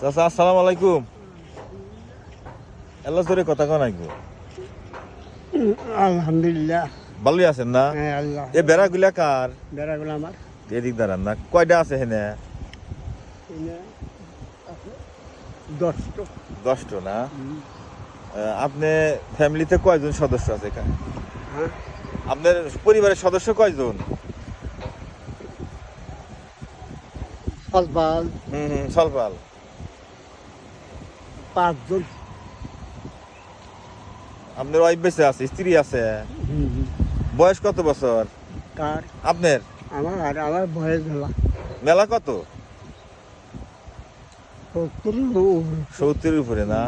চাচা আসসালামু আলাইকুম। আল্লাহ জোরে কথা কন আইগো। আলহামদুলিল্লাহ। ভালোই আছেন না? হ্যাঁ আল্লাহ। এ বেড়াগুলা কার? বেড়াগুলো আমার। এদিক দাঁড়ান না, কয়টা আছে হেনে? 10টা। 10টা না? আপনি ফ্যামিলিতে কয়জন সদস্য আছে এখানে? হ্যাঁ আপনার পরিবারের সদস্য কয়জন? ফলপাল সলপাল 5 জন। আপনার ওয়াইফ বেঁচে আছে, স্ত্রী আছে? বয়স কত বছর কার? আপনার? আমার বয়স মেলা মেলা কত? 70 70-এর উপরে না?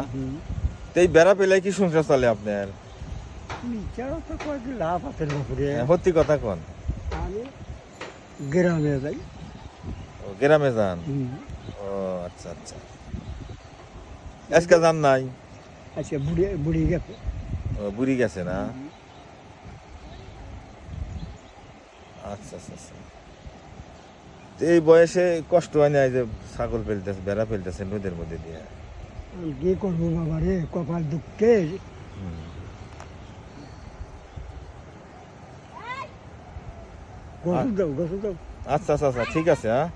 তো এই বেড়া পেলে কি সংসার চলে আপনার? বিচারও তো কয়েক লাভ আছে বাপুরে। সত্যি কথা কন। আমি গ্রামে যাই। ও, গ্রামে যান? ও আচ্ছা আচ্ছা। আজকে যান নাই? আচ্ছা বুড়ি গেছে। ও, বুড়ি গেছে না? আচ্ছা আচ্ছা আচ্ছা। তো এই বয়সে কষ্ট হয় না, এই যে ছাগল ফেলতেছে, বেড়া ফেলতেছে নদীর মধ্যে দিয়ে? আমি কি করবো বাবা রে, কপাল দুঃখে। গোসল দাও। আচ্ছা আচ্ছা আচ্ছা, ঠিক আছে হ্যাঁ।